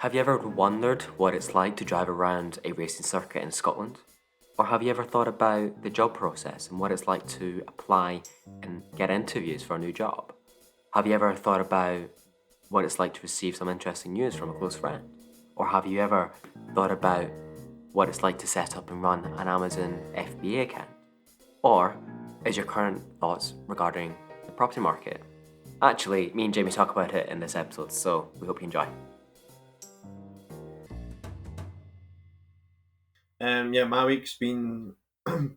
Have you ever wondered what it's like to drive around a racing circuit in Scotland? Or have you ever thought about the job process and what it's like to apply and get interviews for a new job? Have you ever thought about what it's like to receive some interesting news from a close friend? Or have you ever thought about what it's like to set up and run an Amazon FBA account? Or is your current thoughts regarding the property market? Actually, me and Jamie talk about it in this episode, so we hope you enjoy. Yeah, my week's been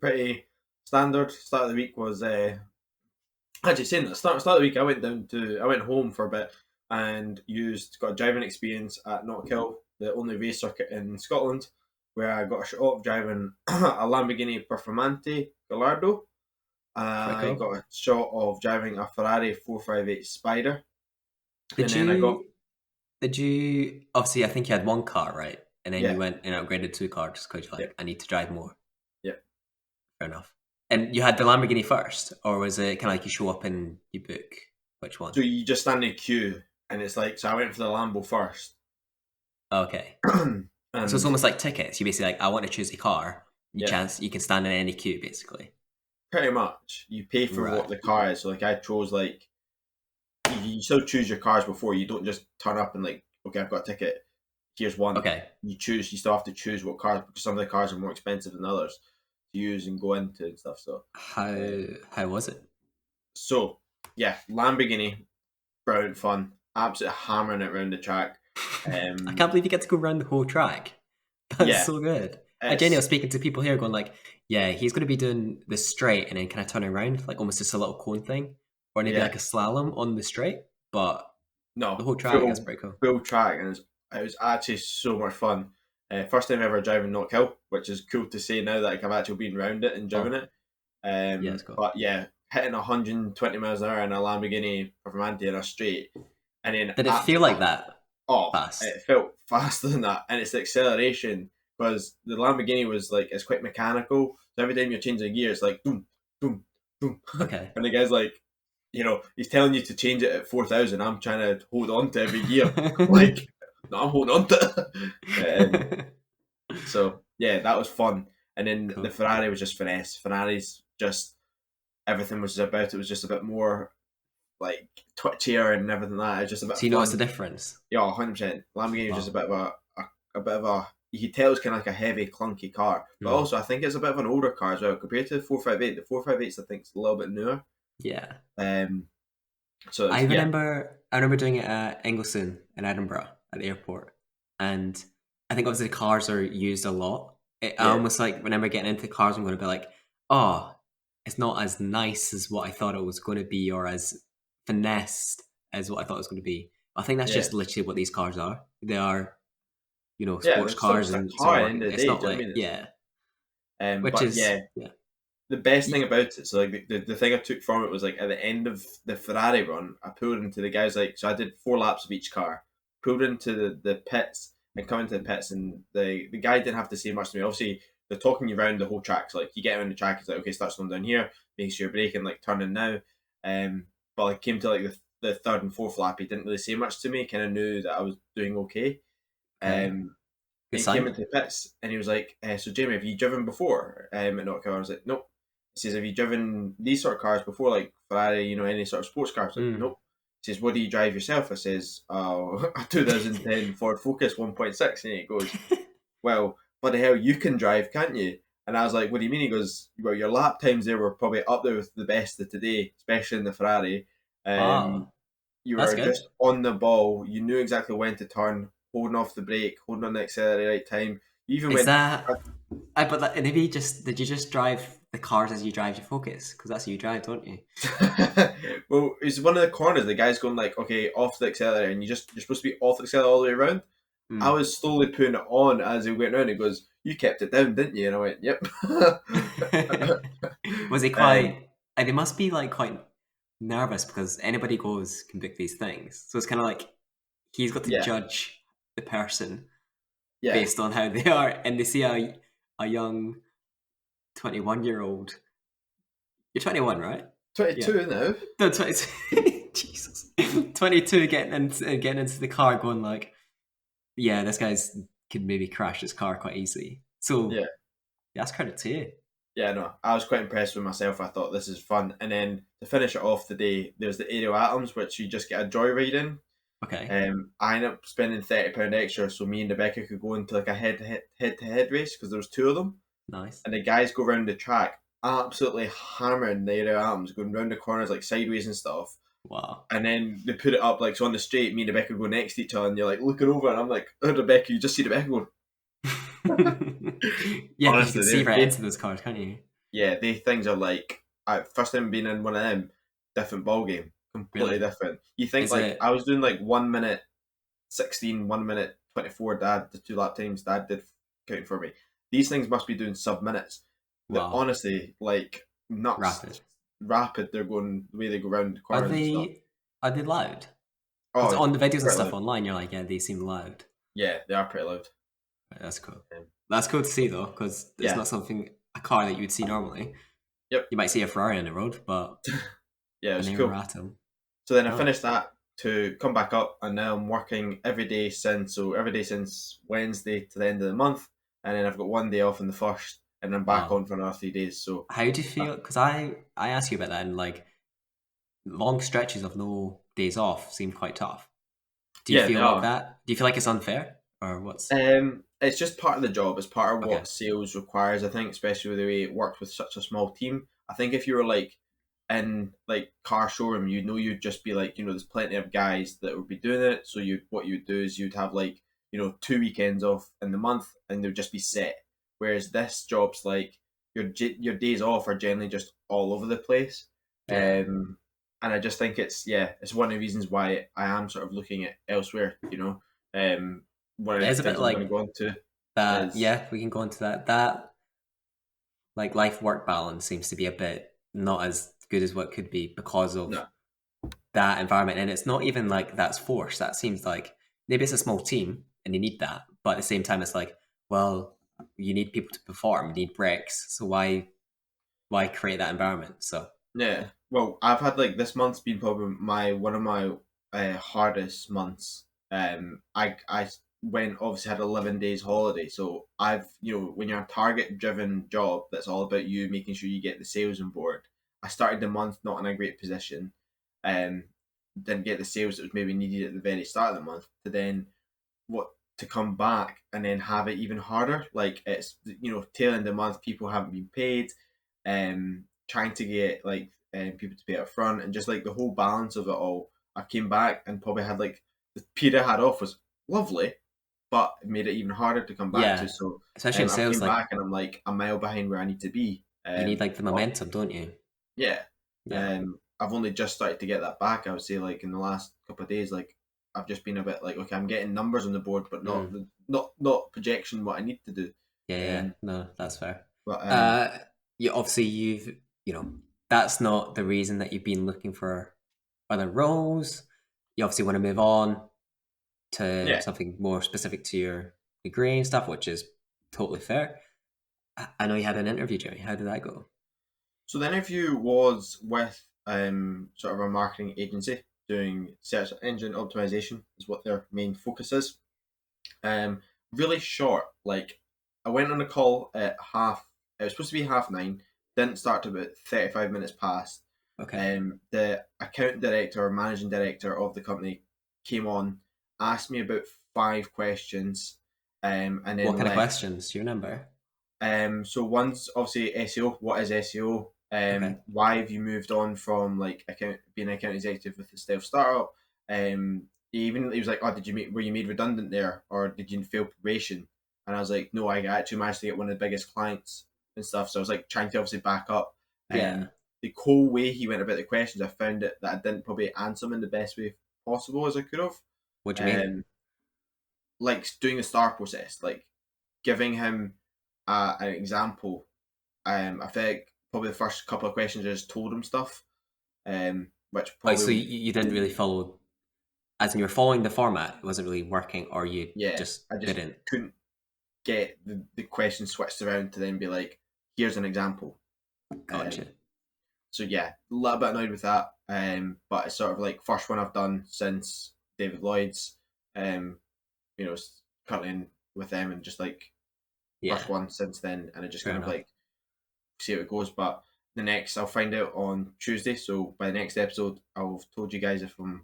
pretty standard. Start of the week was actually saying that start of the week I went home for a bit and got a driving experience at Knockhill, the only race circuit in Scotland, where I got a shot of driving a Lamborghini Performante Gallardo. Pretty I cool. got a shot of driving a Ferrari 458 Spider, and Did then I got you did you obviously I think you had one car, right? And then you yeah went and upgraded two cars because you're yeah like, I need to drive more. yeah. Fair enough. And you had the Lamborghini first, or was it kind of like you show up and you book which one? So you just stand in a queue, and it's like so I went for the Lambo first, Okay. So it's and almost like tickets. You basically like, I want to choose a car. yeah. You can stand in any queue basically. Pretty much, you pay for what Right. the car is. So, like, I chose like you still choose your cars before. You don't just turn up and like, okay, I've got a ticket. Here's one. Okay. You choose. You still have to choose what cars because some of the cars are more expensive than others to use and go into and stuff. So, uh, How was it? so yeah, Lamborghini, brilliant fun, absolutely hammering it around the track. I Um, can't believe you get to go around the whole track. That's yeah, so good. Jenny, I it's was speaking to people here going like, yeah, he's going to be doing the straight and then kind of turning around, like almost just a little cone thing, or maybe yeah, like a slalom on the straight. But the no, whole track, that's full pretty cool. full track, and it was actually so much fun. First time ever driving Knockhill, which is cool to say now that like, I've actually been around it and driven Oh, it. yeah, it's cool. But yeah, hitting 120 miles an hour in a Lamborghini Performante in a straight, and then Did it feel like that fast? it felt faster than that, and it's the acceleration because the Lamborghini was like it's quite mechanical. So every time you're changing gears, like boom, boom, boom, Okay. and the guy's like, he's telling you to change it at 4,000. I'm trying to hold on to every gear, like no, I'm holding on to it. So yeah, that was fun. And then the Cool. Ferrari was just finesse. Ferrari's just everything was about it was just a bit more like twitchier and everything like that. It's just a bit So of you noticed the fun. difference? Yeah, 100%. Lamborghini was just a Wow. bit of a bit of a you could tell it's kind of like a heavy, clunky car, but Hmm. also I think it's a bit of an older car as well compared to the 458. The 458s I think is a little bit newer. Yeah. Um, so I it's, yeah, remember I remember doing it at Ingleston in Edinburgh at the airport. And I think obviously the cars are used a lot. I yeah, almost like whenever getting into cars, I'm going to be like, oh, it's not as nice as what I thought it was going to be, or as finessed as what I thought it was going to be. I think that's yeah, just literally what these cars are. They are, yeah. sports It's still cars just a in car at the end supermarket. of the It's day. not Do you know what I like, mean? yeah, which But is, yeah, yeah. the best thing Y- about it, so like the thing I took from it was like at the end of the Ferrari run, I pulled into the guys like so I did 4 laps of each car, pulled into the pits and come into the pits, and the guy didn't have to say much to me. Obviously, they're talking you around the whole track. So like you get around the track, it's like okay, start slowing down here, make sure you're braking, like turning now. But I came to like the third and fourth lap, he didn't really say much to me. Kind of knew that I was doing okay. Okay. Um, Good he came sign. into the pits and he was like, "So Jamie, have you driven before at Knockhill?" I was like, "Nope." He says, "Have you driven these sort of cars before, like Ferrari, any sort of sports cars?" I was like, Mm. "Nope." He says, "What do you drive yourself?" I says, "Oh, a 2010 Ford Focus 1.6." And he goes, "Well, bloody hell, you can drive, can't you?" And I was like, "What do you mean?" He goes, "Well, your lap times there were probably up there with the best of today, especially in the Ferrari. Um, Wow. you That's were good. just on the ball. You knew exactly when to turn, holding off the brake, holding on the accelerator at the right time. You even Is went." that? I but that, maybe just did you just drive the cars as you drive your Focus? Because that's how you drive, don't you? Well, it's one of the corners. The guy's going like, "Okay, off the accelerator," and you're supposed to be off the accelerator all the way around. I Mm. was slowly putting it on as he went round. He goes, "You kept it down, didn't you?" And I went, "Yep." Was he um, quite? They must be like quite nervous because anybody goes can book these things. So it's kind of like he's got to yeah, judge the person yeah. based on how they are, and they see a young 21-year-old. You're 21, right? Yeah. 22 now. No, 22. Jesus. 22 getting into the car going like, yeah, this guy's could maybe crash his car quite easily. So Yeah. yeah, that's credit to you. Yeah, no, I was quite impressed with myself. I thought this is fun. And then to finish it off the day, there's the aerial atoms, which you just get a joyride in. Okay, I ended up spending £30 extra so me and Rebecca could go into like a head to head race because there was two of them. nice. And the guys go around the track, absolutely hammering the aerial atoms, going round the corners like sideways and stuff. Wow. And then they put it up like so on the straight. Me and Rebecca go next to each other, and you're like looking over, and I'm like, "Oh, Rebecca!" You just see Rebecca going. Yeah, because you can Honestly, see right into those cars, can't you? yeah, they things are like first time being in one of them, different ball game, completely Really? different. You think Is like it? I was doing like 1 minute 16, 1 minute 24. Dad, the two lap times Dad did counting for me. These things must be doing sub minutes. That Wow, honestly like nuts, rapid. rapid. They're going the way they go around the Are corners and stuff. they are they loud? Because Oh, on the videos and pretty stuff loud. online, you're like, yeah, they seem loud. Yeah, they are pretty loud. Right, that's cool. Um, That's cool to see though, because it's yeah. not something a car that you would see normally. Yep. You might see a Ferrari on the road, but Yeah, it an was air cool. atom. So then I No. finished that to come back up, and now I'm working every day since Wednesday to the end of the month, and then I've got 1 day off in the first, and I'm back Wow. on for another 3 days. So How do you uh, feel? Because I asked you about that, and like long stretches of no days off seem quite tough. Do you yeah, they feel like are. that? Do you feel like it's unfair, or what's? It's just part of the job. It's part of Okay. what sales requires. I think, especially with the way it worked with such a small team. I think if you were like in like car showroom, you know, you'd just be like, there's plenty of guys that would be doing it. So what you'd do is you'd have like, 2 weekends off in the month, and they'd just be set. Whereas this job's like your days off are generally just all over the place. Yeah. And I just think it's one of the reasons why I am sort of looking at elsewhere. One of It the is a bit things I'm going to like go into that. is Yeah, we can go into that. That like life work balance seems to be a bit not as good as what could be because of no, that environment. And it's not even like that's forced. That seems like maybe it's a small team and you need that, but at the same time, it's like, well, you need people to perform. You need breaks. So why create that environment? So yeah. yeah, Well, I've had like this month's been probably my one of my hardest months. I went obviously had 11 days holiday, so I've when you're a target driven job that's all about you making sure you get the sales on board. I started the month not in a great position, um, didn't get the sales that was maybe needed at the very start of the month. To then what to come back and then have it even harder. Like it's tail end of the month, people haven't been paid, trying to get like people to pay up front, and just like the whole balance of it all. I came back and probably had like the period I had off was lovely, but it made it even harder to come back to. yeah, So especially in I've sales, came like back and I'm like a mile behind where I need to be. you need like the But momentum, don't you? yeah, Yeah. I've only just started to get that back. I would say like in the last couple of days, like I've just been a bit like, okay, I'm getting numbers on the board, but not Mm. not projection what I need to do. Yeah, yeah. Um, No, that's fair. but Uh, you obviously you know that's not the reason that you've been looking for other roles. You obviously want to move on to yeah. something more specific to your degree and stuff, which is totally fair. I know you had an interview, Jerry. How did that go? So the interview was with sort of a marketing agency doing search engine optimization is what their main focus is. Um, Really short. Like I went on a call at half. It was supposed to be 9:30. Didn't start to about 35 minutes past. Okay. The account director or managing director of the company came on, asked me about 5 questions, and What then kind of left. questions do you remember? So one's obviously SEO. What is SEO? Okay. Why have you moved on from like being an account executive with the stealth startup? He was like, "Oh, were you made redundant there, or did you fail probation?" And I was like, "No, I actually managed to get one of the biggest clients and stuff." So I was like trying to obviously back up. Yeah. The whole way he went about the questions, I found it that I didn't probably answer them in the best way possible as I could have. What do you mean? Um, like doing the star process, like giving him an example. I think probably the first couple of questions I just told him stuff, which Like, so probably you didn't really follow, as in you were following the format, it wasn't really working, or you yeah, just I just didn't. couldn't get the question switched around to then be like, here's an example. Gotcha. Um, so yeah, a little bit annoyed with that. But it's sort of like first one I've done since David Lloyd's. Um, cut in with them and just like Yeah, first one since then, and I just fair kind of enough. like see how it goes. But the next, I'll find out on Tuesday. So by the next episode, I'll have told you guys if I've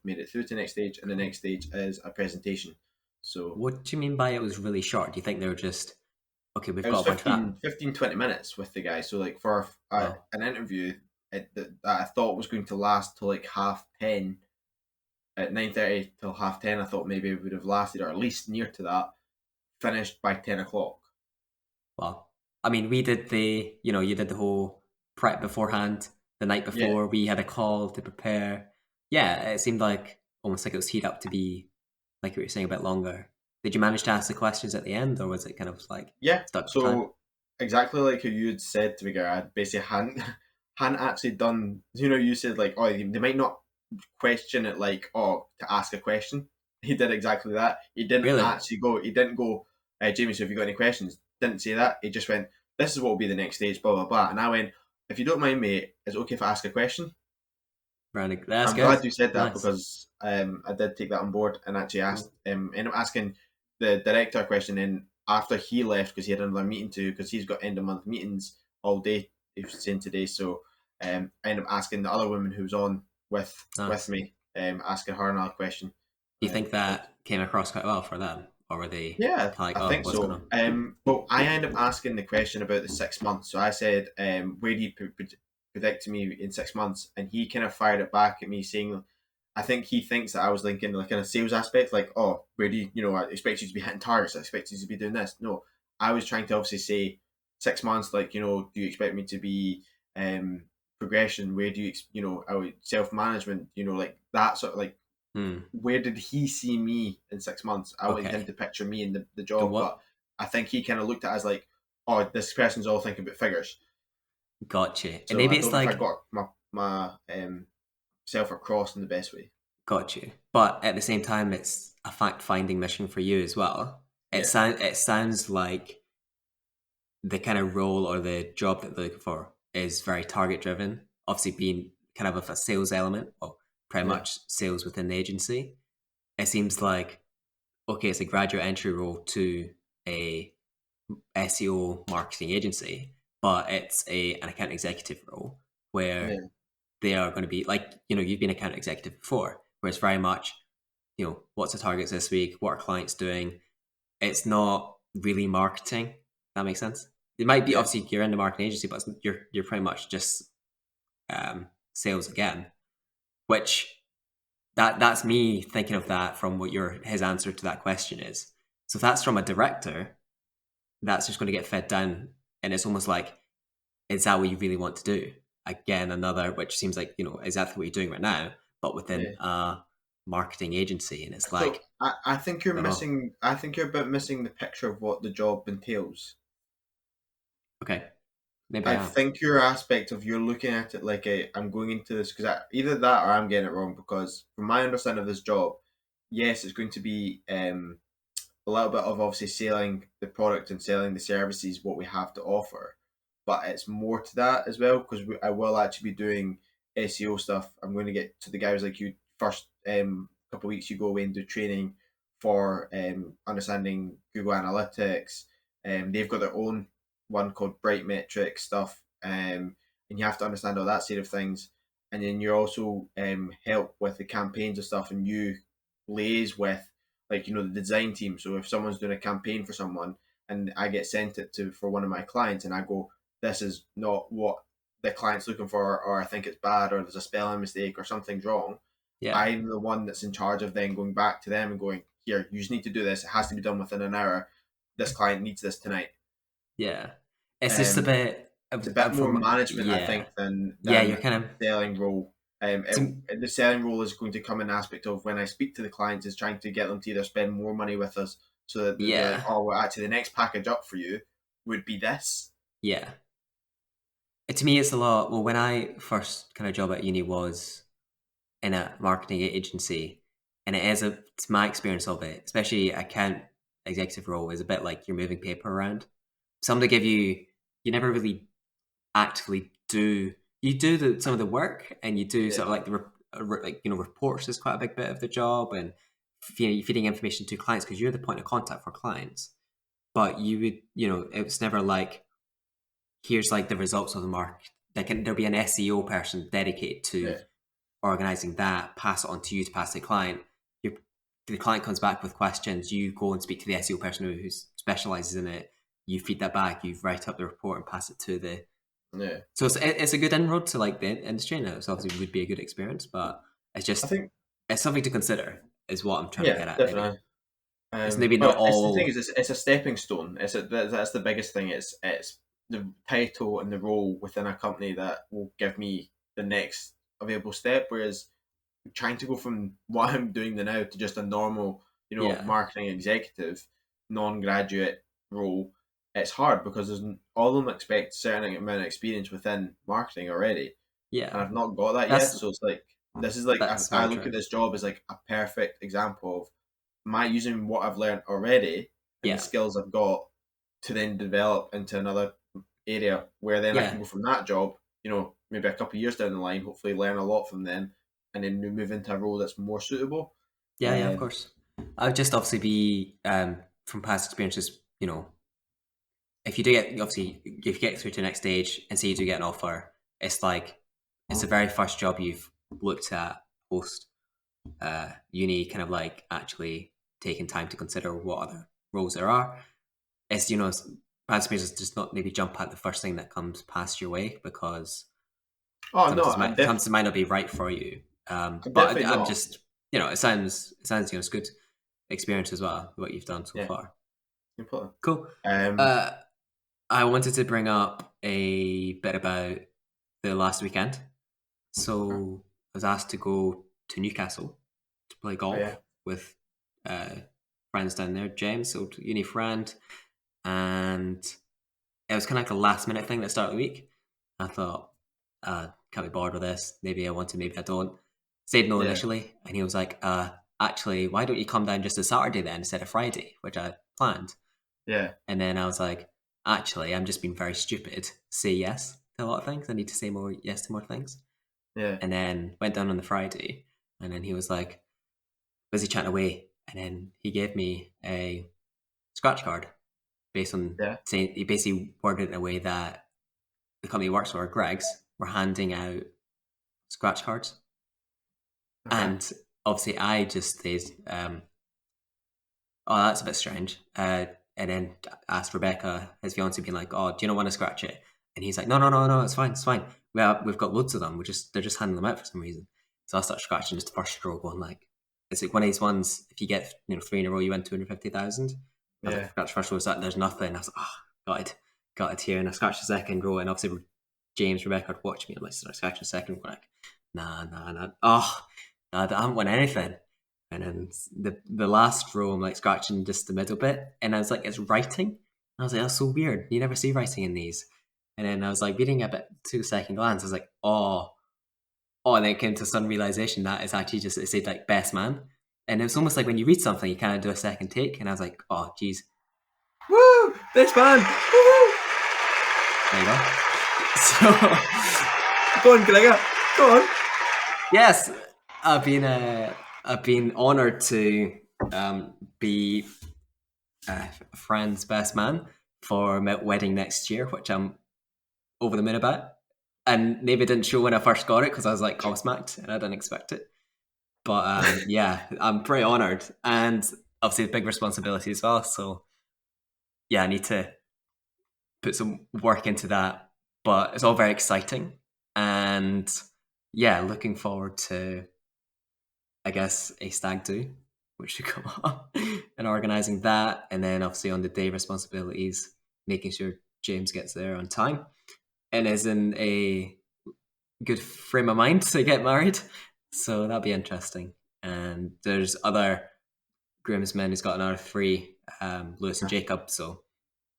made it through to the next stage, and the Cool. next stage is a presentation. So What do you mean by it was really short? Do you think they were just okay? We've it got was a bunch of that. 20 minutes with the guy. So like for Oh, an interview that I thought was going to last till like 10:30 at 9:30 till 10:30, I thought maybe it would have lasted, or at least near to that. Finished by 10 o'clock. well, I mean, we did you did the whole prep beforehand. The night Yeah, before, we had a call to prepare. Yeah, it seemed like almost like it was heat up to be like you were saying a bit longer. Did you manage to ask the questions at the end, or was it kind of like yeah. stuck to time? So exactly like how you had said to me, Gary, I basically hadn't actually done. You know, you said like, oh, they might not question it like, oh, to ask a question. He did exactly that. He didn't Really? actually go. He didn't go, Jamie. So have you got any questions? Didn't say that. He just went, this is what will be the next stage. Blah blah blah. And I went, if you don't mind, mate, is it okay if I ask a question? That's I'm good. glad you said that Nice. because I did take that on board and actually asked Cool. ended up asking the director a question. And after he left, because he had another meeting too, because he's got end of month meetings all day, he was saying today. So I ended up asking the other woman who was on with Nice. me, asking her another question. Do you think Because that came across quite well for them, or were they yeah, kind I of like, oh, think what's going so. on? But I end up asking the question about the 6 months. So I said, where do you predict me in 6 months? And he kind of fired it back at me saying, I think he thinks that I was linking the kind of sales aspect, like, oh, where do I expect you to be hitting targets? I expect you to be doing this. No, I was trying to obviously say 6 months, like, do you expect me to be progression? Where do you, self management, like that sort of like, Hmm. where did he see me in 6 months? I want him Okay. to picture me in the So job, but what I think he kind of looked at it as like, oh, this person's all thinking about figures. got you? And So maybe I it's don't know if I like got my self across in the best way. got you, but at the same time, it's a fact-finding mission for you as well. Yeah, It sounds like the kind of role or the job that they're looking for is very target-driven. Obviously, being kind of with a sales element, or pretty yeah, much sales within the agency. It seems like okay, it's a graduate entry role to a SEO marketing agency, but it's an account executive role where yeah, they are going to be like, you've been account executive before, where it's very much, what's the targets this week? What are clients doing? It's not really marketing. That makes sense. It might be yeah. obviously you're in the marketing agency, but you're pretty much just sales again, which that's me thinking of that from what your his answer to that question is. So if that's from a director, that's just going to get fed down, and it's almost like, is that what you really want to do? Again, another which seems like exactly what you're doing right now, but within Yeah. a marketing agency, and it's So like, I think you're I don't know. missing. I think you're a bit missing the picture of what the job entails. Okay, maybe I I am. think your aspect of you're looking at it like I'm going into this because either that or I'm getting it wrong. Because from my understanding of this job, yes, it's going to be a little bit of obviously selling the product and selling the services what we have to offer, but it's more to that as well because I will actually be doing SEO stuff. I'm going to get to the guys like you first couple of weeks. You go away and do training for understanding Google Analytics. They've got their own one called Bright Metric stuff, and you have to understand all that side of things. And then you also help with the campaigns and stuff, and you liaise with like the design team. So if someone's doing a campaign for someone and I get sent it to for one of my clients and I go, this is not what the client's looking for, or I think it's bad, or there's a spelling mistake, or something's wrong. Yeah, I'm the one that's in charge of then going back to them and going, here, you just need to do this. It has to be done within an hour. This client needs this tonight. yeah. It's just a Um, bit it's a bit more from management, I yeah, think, than yeah. You're kind of selling role. to, The selling role is going to come in aspect of when I speak to the clients is trying to get them to either spend more money with us so that they're like, yeah, oh, well, actually, the next package up for you would be this. yeah. To me, it's a lot. Well, when I first kind of job at uni was in a marketing agency, and it is it's my experience of it, especially account executive role, is a bit like you're moving paper around. Somebody give you never really actively do you do some of the work, and you do Yeah, sort of like the like reports is quite a big bit of the job, and feeding information to clients because you're the point of contact for clients. But you would, it was never like, here's like the results of the market. There'll be an SEO person dedicated to Yeah. organizing that, pass it on to you to pass to the client. The client comes back with questions. You go and speak to the SEO person who specializes in it. You feed that back. You write up the report and pass it to the. Yeah. So it's a good inroad to like the industry, and it obviously would be a good experience. But it's I just think. it's something to consider. Is what I'm trying to Yeah, get at. Maybe definitely. it's maybe not But it's the thing all. is, it's a stepping stone. That's the biggest thing. It's the title and the role within a company that will give me the next available step. Whereas trying to go from what I'm doing now to just a normal, Yeah, marketing executive, non-graduate role, it's hard because all of them expect a certain amount of experience within marketing already, and yeah. I've not got that yet. That's So it's like this is like that's I very look at true. this job as like a perfect example of my using what I've learned already and the Yeah, skills I've got to then develop into another area where then I yeah, can go from that job, maybe a couple of years down the line, hopefully learn a lot from them, and then move into a role that's more suitable. yeah, yeah. Of Um, course. I would just obviously be from past experiences. If you do get obviously if you get through to the next stage and say you do get an offer, it's like it's the very first job you've looked at post uni, kind of like actually taking time to consider what other roles there are. It's past experiences just not maybe jump at the first thing that comes past your way because oh no, sometimes sometimes it might not be right for you. I'm But definitely I'm not. just it sounds it's good experience as well what you've done so Yeah, far. completely. Cool. Um, Uh, I wanted to bring up a bit about the last weekend. okay. So I was asked to go to Newcastle to play Oh yeah, golf with uh, friends down there, James, old uni friend, and it was kind of like a last minute thing at the start of the week. I thought, can't be bored with this. Maybe I want to, maybe I don't. Said no yeah, initially, and he was like, actually, why don't you come down just a Saturday then instead of Friday, which I planned. yeah, And then I was like, actually, I'm just being very stupid. Say yes to a lot of things. I need to say more yes to more things. yeah, And then went down on the Friday, and then he was like, busy chatting away. And then he gave me a scratch card based on yeah. saying he basically worded it in a way that the company he works for, Greg's, were handing out scratch cards. Okay. And obviously, I just said, oh, that's a bit strange. And then asked Rebecca, his fiance, being like, oh, do you not want to scratch it? And he's like, no, no, no, no, it's fine, it's fine. We've got loads of them. They're just handing them out for some reason. So I start scratching just the first row, going like, it's like one of these ones. If you get three in a row, you win 250,000. I was like, Yeah, scratch the first row, that there's nothing. I was like, oh, got it here. And I scratched the second row, and obviously James, Rebecca had watched me. I'm like, start scratching the second. We're like, nah, nah, nah. Oh, nah, I haven't won anything. And then the last row, I'm like scratching just the middle bit, and I was like, it's writing. I was like, that's so weird. You never see writing in these. And then I was like reading a bit to a second glance. I was like, oh, and then it came to some realization that it's actually just it said like best man, and it was almost like when you read something, you kind of do a second take. And I was like, oh, geez, woo, best man, woo! there you go. So Go on, Gregor, go on. yes, I've been honored to be a friend's best man for my wedding next year, which I'm over the moon about. And maybe it didn't show when I first got it because I was like gobsmacked and I didn't expect it. But yeah, I'm pretty honored, and obviously a big responsibility as well. So yeah, I need to put some work into that. But it's all very exciting, and yeah, looking forward to I guess a stag do, which should come up, and organising that, and then obviously on the day responsibilities, making sure James gets there on time and is in a good frame of mind to get married. So that'll be interesting. And there's other groomsmen who's got another three, Lewis and Okay. Jacob. So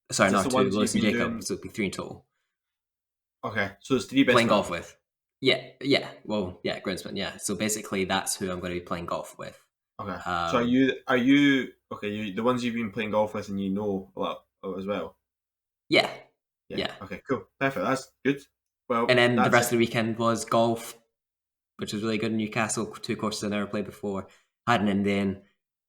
Is sorry, this not the two, ones Lewis you've and been Jacob. doing? So it'll be three in total. Okay, so it's three best Playing man. golf with. Yeah, yeah. Well, yeah, groomsmen. Yeah. So basically, that's who I'm going to be playing golf with. Okay, so Um, are you okay? The ones you've been playing golf with, and you know a lot of as well. yeah, Yeah. yeah. Okay. Cool. Perfect. That's good. And Well, then the that's rest it. of the weekend was golf, which was really good in Newcastle. Two courses I never played before. Had an Indian.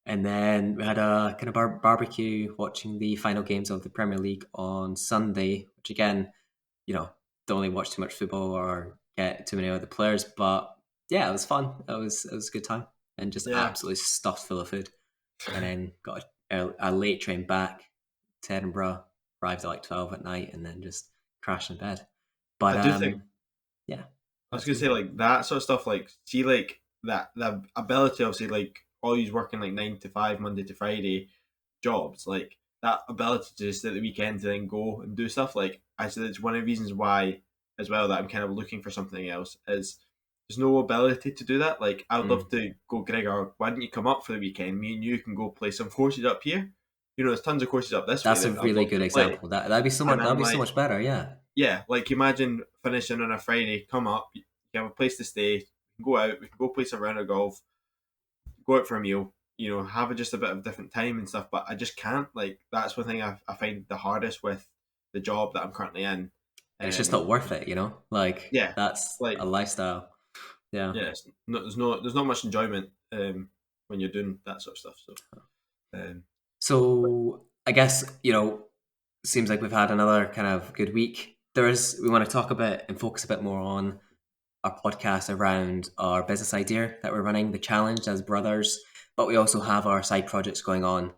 And then we had a kind of barbecue watching the final games of the Premier League on Sunday, which again, don't really watch too much football or get too many other players, but yeah, it was fun. It was a good time and just Yeah, absolutely stuffed full of food. And then got a late train back to Edinburgh, arrived at like 12 at night, and then just crashed in bed. But I do think yeah, I was that's gonna me. say like that sort of stuff. Like, see, like that the ability, obviously, like all these working like 9 to 5, Monday to Friday jobs, like that ability to just at the weekend to then go and do stuff. Like, I said, it's one of the reasons why as well that I'm kind of looking for something else is there's no ability to do that. Like, I would Mm. love to go, Gregor. Why don't you come up for the weekend? Me and you can go play some courses up here. There's tons of courses up this way That's a that I'd really love good to play. example. That'd be so And much. That'd I'm be so like, much better. Yeah. yeah, like imagine finishing on a Friday, come up, you have a place to stay, go out, we can go play some round of golf, go out for a meal, have just a bit of different time and stuff. But I just can't. Like, that's one thing I find the hardest with the job that I'm currently in. And it's just not worth it, Like Yeah, that's a like lifestyle. Yeah. yeah, there's not much enjoyment when you're doing that sort of stuff. So um, So I guess, seems like we've had another kind of good week. We want to talk a bit and focus a bit more on our podcast around our business idea that we're running, the challenge as brothers, but we also have our side projects going on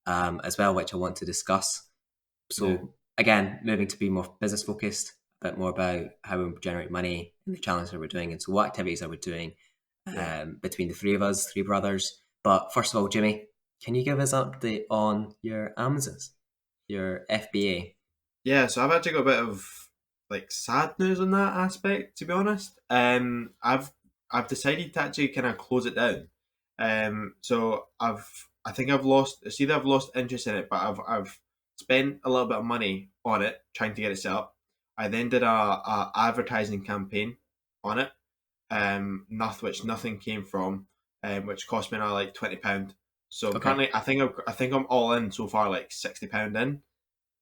as well, which I want to discuss. yeah, So again, moving to be more business focused, a bit more about how we generate money and the challenge that we're doing, and so what activities are we doing yeah. between the three of us, three brothers. But first of all, Jimmy, can you give us an update on your Amazons, your FBA? Yeah, so I've actually got a bit of like sad news on that aspect, to be honest. I've decided to actually kind of close it down. So I think I've lost. It's either I've lost interest in it, but I've spent a little bit of money on it trying to get it set up. I then did a advertising campaign on it, which nothing came from, which cost me now like £20. So I'm Okay, currently, I think I'm all in so far like £60 in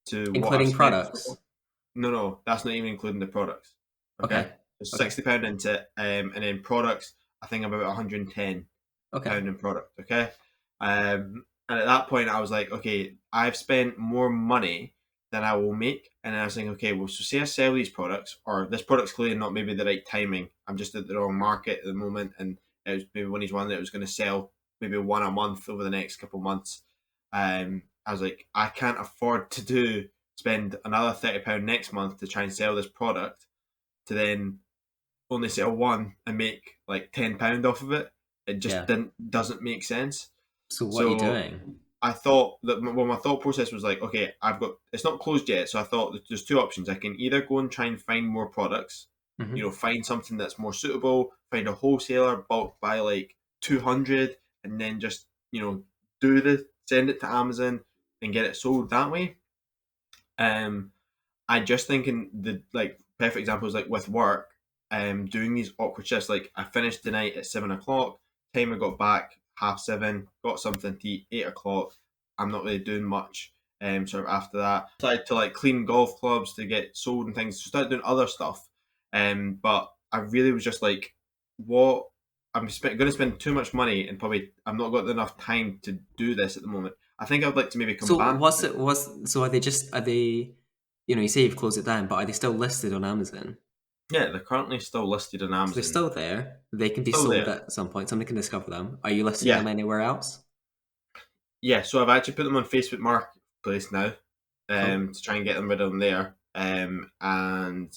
to what I've including spent so far. products. No, no, that's not even including the products. Okay, Okay, so okay, £60 into it, and then products. I think I'm about okay. £110 in product. Okay, and at that point I was like, okay, I've spent more money than I will make, and I was thinking, okay, well, so say I sell these products, or this product's clearly not maybe the right timing. I'm just at the wrong market at the moment, and it was maybe one of these one that was going to sell maybe one a month over the next couple of months. I was like, I can't afford to spend another £30 next month to try and sell this product to then only sell one and make like £10 off of it. It just Yeah. doesn't make sense. So what are you So doing? I thought that my thought process was like, okay, it's not closed yet, so I thought that there's two options. I can either go and try and find more products, Hmm. find something that's more suitable, find a wholesaler, bulk buy like 200, and then just send it to Amazon and get it sold that way. Um, I just thinking the like perfect example is like with work, doing these awkward shifts. Like I finished tonight at 7 o'clock. Time I got back 7:30, got something to eat 8 o'clock. I'm not really doing much. Sort of after that, started to like clean golf clubs to get sold and things. So started doing other stuff. But I really was just like, what? Going to spend too much money and probably I'm not got enough time to do this at the moment. I think I'd like to maybe come So back. are they, you say you've closed it down, but are they still listed on Amazon? Yeah, they're currently still listed on So they're Amazon. still there. They can be Still sold there. at some point. Somebody can discover them. Are you listing Yeah, them anywhere else? yeah. So I've actually put them on Facebook Marketplace now, Cool. to try and get them rid of them there. And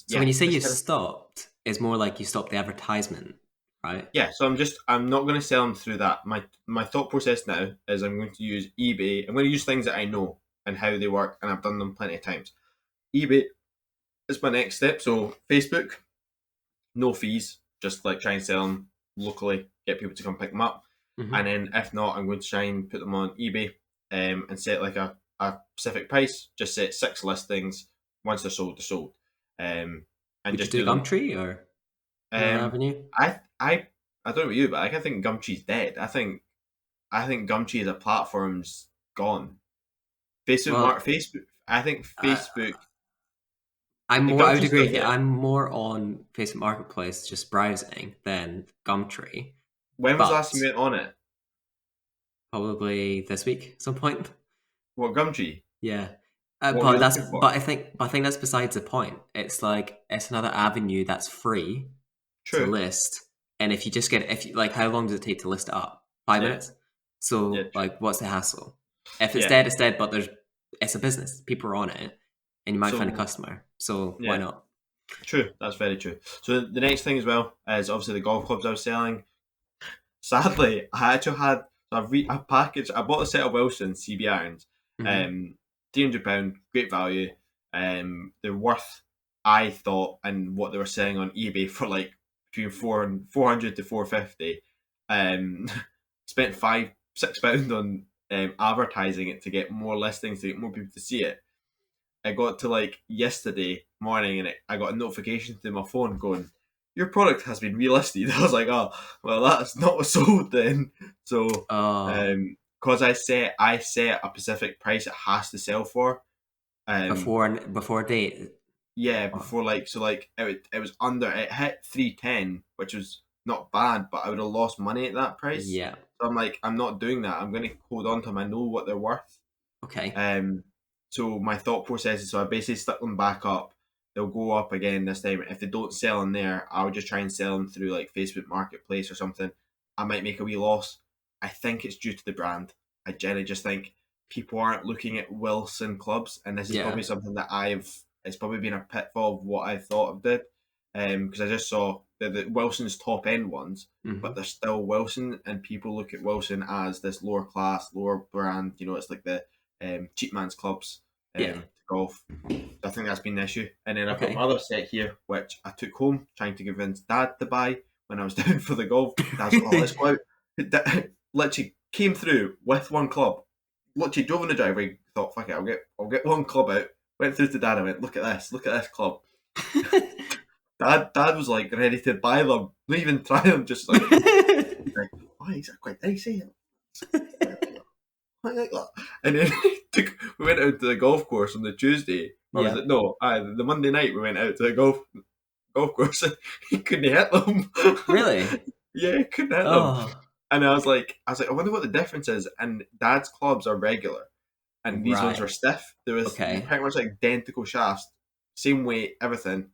So when yeah, you say just you kind of stopped, it's more like you stopped the advertisement, right? yeah. So I'm not going to sell them through that. My thought process now is I'm going to use eBay. I'm going to use things that I know and how they work, and I've done them plenty of times. eBay is my next step. So Facebook, no fees, just like try and sell them locally, get people to come pick them up. And Hmm. then if not, I'm going to try and put them on eBay, and set like a specific price, just set 6 listings. Once they're sold. And Would you just do do them. Gumtree or another Um, avenue? I don't know about you, but like, I think Gumtree's dead. I think Gumtree as a platform's gone. Well, Facebook. I think uh, Facebook. I would Gumtree's agree still with you. there. I'm more on Facebook Marketplace, just browsing, than Gumtree. When was the But last time you went on it? probably this week at some point. What, Gumtree? Yeah. What were you looking for? But I think that's besides the point. It's like it's another avenue that's free to True. list. And if you just get if you, like how long does it take to list it up? 5 minutes. Yeah, So true. like what's the hassle? If it's Yeah. dead, it's dead, but it's a business. People are on it and you might find a So, customer. So why yeah, not? true. That's very true. So the next thing as well is obviously the golf clubs I was selling. Sadly, I actually had a package. I bought a set of Wilson CB irons, Hmm. um, £300, great value. They're worth, I thought, and what they were selling on eBay for like between 400 to 450. Um, spent £5-6 on advertising it to get more listings to get more people to see it. I got to like yesterday morning and I got a notification to my phone going, "Your product has been relisted." I was like, "Oh, well, that's not what's sold then." So, Oh, because I set a specific price it has to sell for. Um, before date. yeah, Oh, before like so like it was under it hit 310, which was not bad, but I would have lost money at that price. yeah. So I'm like, I'm not doing that. I'm going to hold on to them. I know what they're worth. Okay. Um, so my thought process is so I basically stuck them back up. They'll go up again this time. If they don't sell in there, I'll just try and sell them through like Facebook Marketplace or something. I might make a wee loss. I think it's due to the brand. I generally just think people aren't looking at Wilson clubs, and this is Yeah. probably something that it's probably been a pitfall of what I thought of did. Because I just saw the Wilson's top end ones, but Hmm. they're still Wilson, and people look at Wilson as this lower class, lower brand. It's like the cheap man's clubs Yeah. to golf. So I think that's been the issue. And then I've got my Okay. other set here, which I took home trying to convince Dad to buy when I was down for the golf. Dad's like, "Oh, let's go out." Literally came through with one club. Literally drove in the driveway. Thought, "Fuck it, I'll get one club out." Went through to Dad. I went, look at this club." Dad was like ready to buy them, not even try them. Just like, "Why is that quite nice? I like that." And then we went out to the golf course on the Tuesday. Or was Yeah. it no? The Monday night we went out to the golf course and he couldn't hit them. Really? Yeah, he couldn't hit them. Oh, And I wonder what the difference is. And Dad's clubs are regular, and these ones were right. stiff. They're Okay. pretty much like identical shafts, same weight, everything,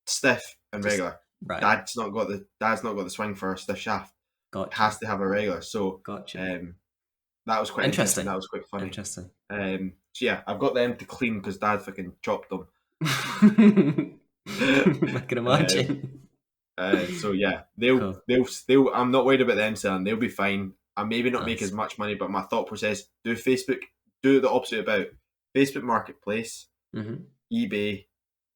stiff and Just regular. right. Dad's not got the swing for a stiff shaft. It Gotcha. has to have a regular. So, Gotcha. um, that was quite interesting. Interesting. That was quite funny. Interesting. So yeah, I've got them to clean because Dad fucking chopped them. I can um, imagine. so yeah, they'll Cool. they'll still. I'm not worried about them selling. They'll be fine. I maybe not make as Nice. much money, but my thought process: do the opposite about Facebook Marketplace, Hmm. eBay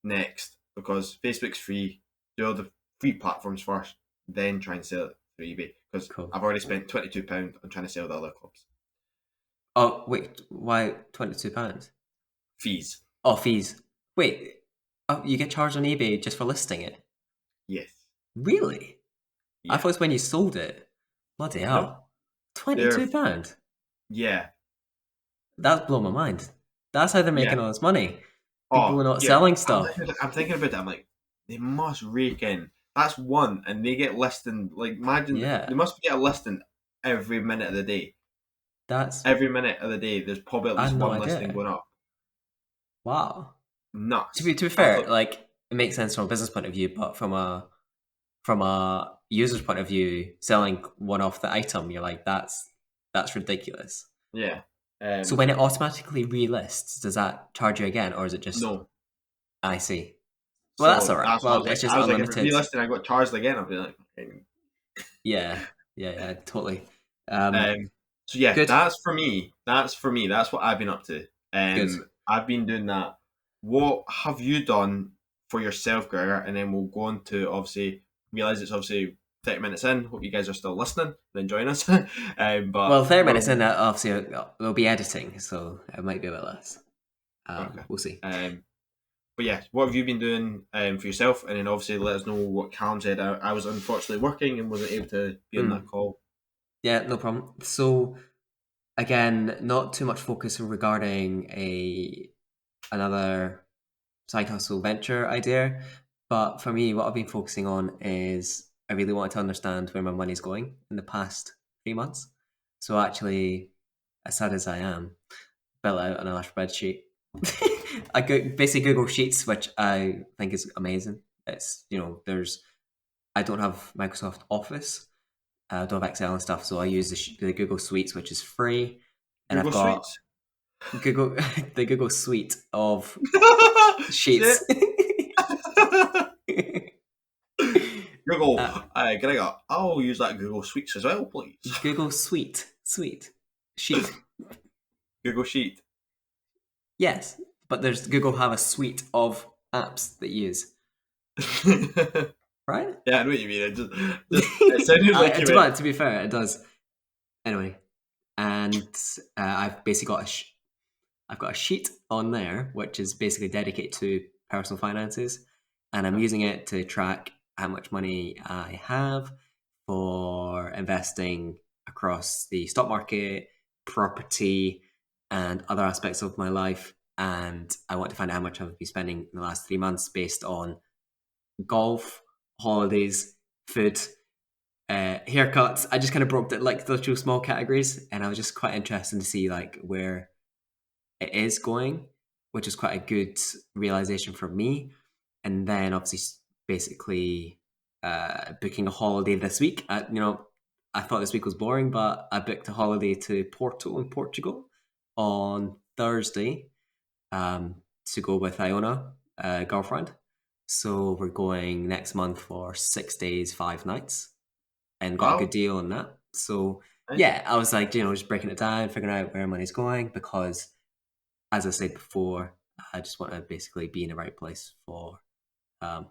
next because Facebook's free. Do all the free platforms first, then try and sell it through eBay because Cool. I've already spent £22 on trying to sell the other clubs. Oh wait, why £22? Fees, Oh, fees. Wait, you get charged on eBay just for listing it? yes, Really? I yeah, thought it's when you sold it. Bloody no, hell. they're £22? yeah, That's blown my mind. That's how they're yeah. making all this money. People Oh, are not yeah. selling I'm stuff. thinking, I'm thinking about it. I'm like, they must rake in. That's one, and they get listing. Like, imagine they Yeah, must get a listing every minute of the day. that's. Every minute of the day, there's probably at I least had no one listing idea. going up. Wow. Nuts. To be I fair, thought, like it makes sense from a business point of view, but from a user's point of view, selling one off the item, you're like, that's ridiculous. yeah. So when it automatically relists, does that charge you again, or is it just No. I see? Well, that's all So right. that's what I Well, was like. it's just I was like, if it unlimited. relisted, I got charged again. I'd be like, Yeah, yeah, yeah, totally. Um, so yeah, Good, that's for me. That's for me. That's what I've been up to. good. I've been doing that. What have you done for yourself, Gregor? And then we'll go on to obviously realize it's obviously 30 minutes in. Hope you guys are still listening and enjoying us. But Well, 30 what? minutes in, obviously, we'll be editing, so it might be a bit less. Okay. We'll see. But yeah, what have you been doing for yourself? And then obviously let us know what Callum said. I was unfortunately working and wasn't able to be on that Mm, call. yeah, no problem. So again, not too much focus regarding a another side hustle venture idea, but for me, what I've been focusing on is I really wanted to understand where my money's going in the past 3 months. So actually, as sad as I am, built out on a spreadsheet. I basically Google Sheets, which I think is amazing. It's there's I don't have Microsoft Office, I don't have Excel and stuff, so I use the Google Suites, which is free, and I've Google got Suites. Google the Google Suite of Shit. sheets. Google, uh, Gregor, I'll use that Google Suites as well, please. Google Suite sheet. Google Sheet. Yes, but there's Google have a suite of apps that you use, right? Yeah, I know what you mean. It sounded like you went. To be fair, it does. Anyway, and I've basically got I've got a sheet on there which is basically dedicated to personal finances, and I'm using it to track how much money I have for investing across the stock market, property, and other aspects of my life. And I want to find out how much I've been spending in the last 3 months based on golf, holidays, food, haircuts. I just kind of broke it like those two small categories, and I was just quite interested to see like where it is going, which is quite a good realization for me. And then obviously, basically, booking a holiday this week. I thought this week was boring, but I booked a holiday to Porto in Portugal on Thursday, to go with Iona, girlfriend. So we're going next month for 6 days, 5 nights, and got a good Wow, deal on that. So nice. yeah, I was like, just breaking it down, figuring out where money's going, because as I said before, I just want to basically be in the right place for um,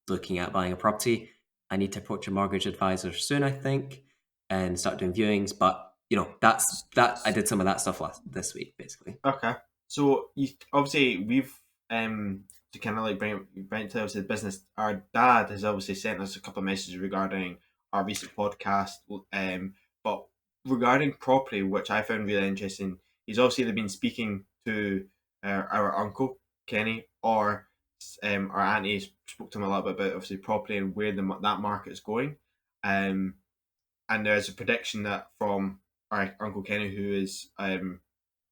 looking at buying a property. I need to approach a mortgage advisor soon, I think, and start doing viewings. But that's that. I did some of that stuff this week, basically. Okay. So you obviously we've to kind of like bring it to obviously the business. Our dad has obviously sent us a couple of messages regarding our recent podcast. But regarding property, which I found really interesting, he's obviously either been speaking to our uncle Kenny or our auntie spoke to him a little bit about obviously property and where that market is going. Um, and there's a prediction that from our uncle Kenny, who is a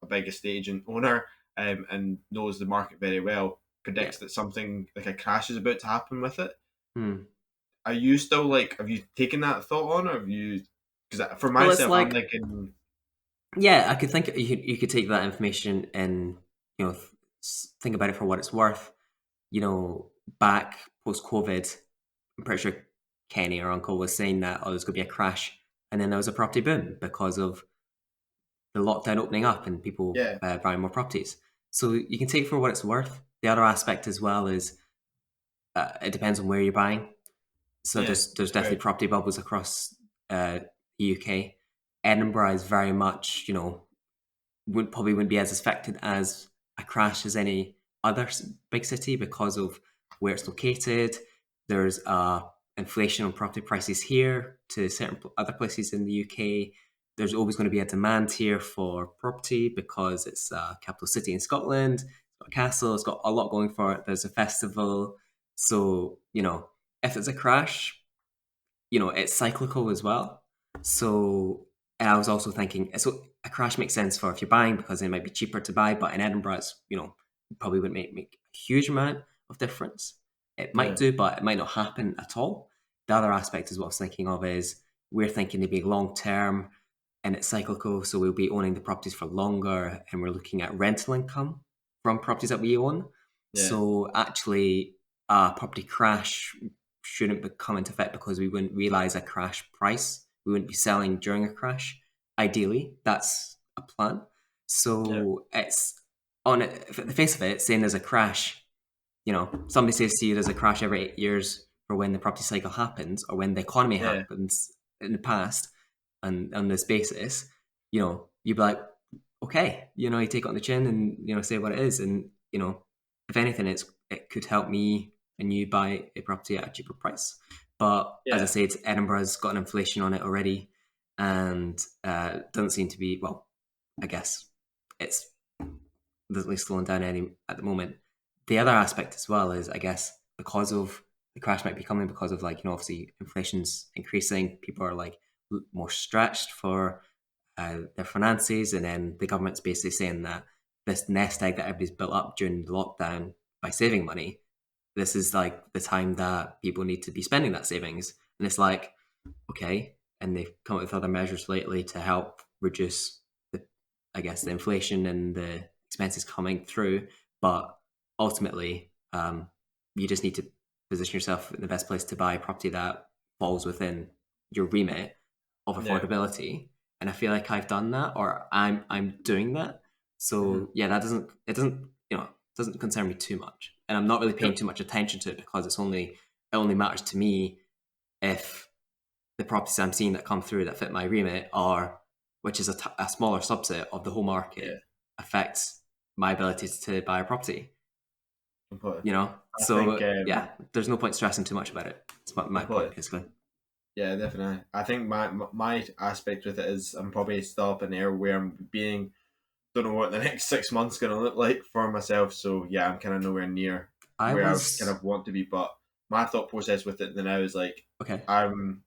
big estate agent owner and knows the market very well, Yeah. predicts that something like a crash is about to happen with it. Hmm. Are you still like, have you taken that thought on, or have you? Because for Well, it's myself, I'm like, thinking, yeah, I could think you could take that information and think about it for what it's worth. Back post COVID, I'm pretty sure Kenny, our uncle, was saying that there's going to be a crash, and then there was a property boom because of the lockdown opening up and people yeah, buying more properties. So you can take it for what it's worth. The other aspect as well is it depends on where you're buying. So yeah, there's true, definitely property bubbles across the UK. Edinburgh is very much wouldn't be as affected as a crash as any other big city because of where it's located. There's inflation on property prices here to certain other places in the UK. There's always going to be a demand here for property because it's a capital city in Scotland. It's got a castle. It's got a lot going for it. There's a festival. So if it's a crash, it's cyclical as well. So, and I was also thinking, so a crash makes sense for if you're buying because it might be cheaper to buy, but in Edinburgh, it's, probably wouldn't make a huge amount of difference. It might yeah, do, but it might not happen at all. The other aspect is what I was thinking of is we're thinking to be long term and it's cyclical. So we'll be owning the properties for longer and we're looking at rental income from properties that we own. yeah, So actually, a property crash shouldn't come into effect because we wouldn't realize a crash price. We wouldn't be selling during a crash. Ideally, that's a plan. yeah, So it's on it, the face of it, saying there's a crash. Somebody says to you there's a crash every 8 years for when the property cycle happens or when the economy yeah, happens in the past, and on this basis, you'd be like, okay, you take it on the chin and say what it is, and if anything, it could help me and you buy a property at a cheaper price. But as I yeah, said, Edinburgh's got an inflation on it already, and doesn't seem to be, well, I guess it's definitely slowing down any at the moment. The other aspect as well is, I guess, because of the crash might be coming because of like obviously inflation's increasing. People are like, more stretched for their finances, and then the government's basically saying that this nest egg that everybody's built up during the lockdown by saving money, this is like the time that people need to be spending that savings, and it's like, okay, and they've come up with other measures lately to help reduce the, I guess, the inflation and the expenses coming through, but ultimately, you just need to position yourself in the best place to buy a property that falls within your remit of Yeah. affordability. And I feel like I've done that, or I'm doing that. Mm-hmm. So yeah, that doesn't doesn't concern me too much, and I'm not really paying Yep. too much attention to it because it only matters to me if the properties I'm seeing that come through that fit my remit are, which is a smaller subset of the whole Yeah. market, affects my ability to buy a property. Completely. You know, I think so yeah, there's no point stressing too much about it. It's my point completely. basically. Yeah, definitely. I think my aspect with it is I'm probably still up in the air where I'm being don't know what the next 6 months gonna look like for myself. So yeah, I'm kind of nowhere near I where I kind was of want to be. But my thought process with it now is like okay. I'm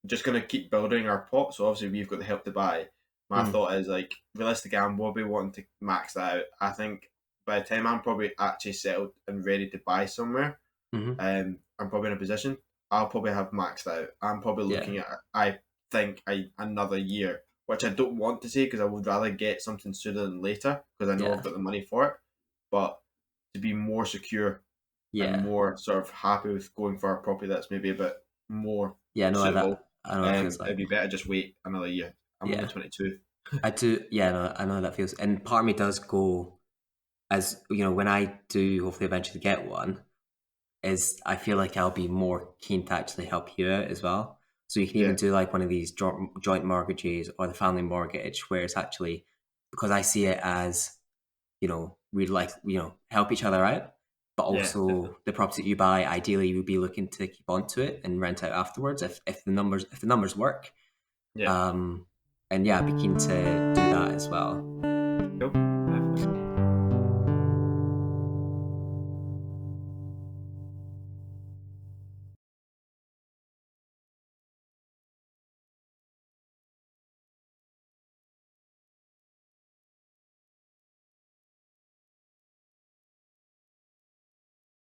just gonna keep building our pot. So obviously we've got the help to buy. My Mm, thought is like realistically, I'm probably wanting to max that out. I think by the time I'm probably actually settled and ready to buy somewhere, hmm I'm probably in a position. I'll probably have maxed out. I'm probably Yeah, looking at I think another year, which I don't want to say because I would rather get something sooner than later because I know yeah, I've got the money for it. But to be more secure and yeah, more sort of happy with going for a property that's maybe a bit more yeah. No, suitable, I know what it feels it'd like. be better just wait another year. I'm only Yeah, 22. I do. Yeah, no, I know how that feels, and part of me does go as when I do hopefully eventually get one. Is I feel like I'll be more keen to actually help you out as well. So you can even Yeah, do like one of these joint mortgages or the family mortgage, where it's actually, because I see it as, we'd like, help each other out, but yeah, definitely. also the property that you buy, ideally you would be looking to keep onto it and rent out afterwards if the numbers work. Yeah. Um, and yeah, I'd be keen to do that as well.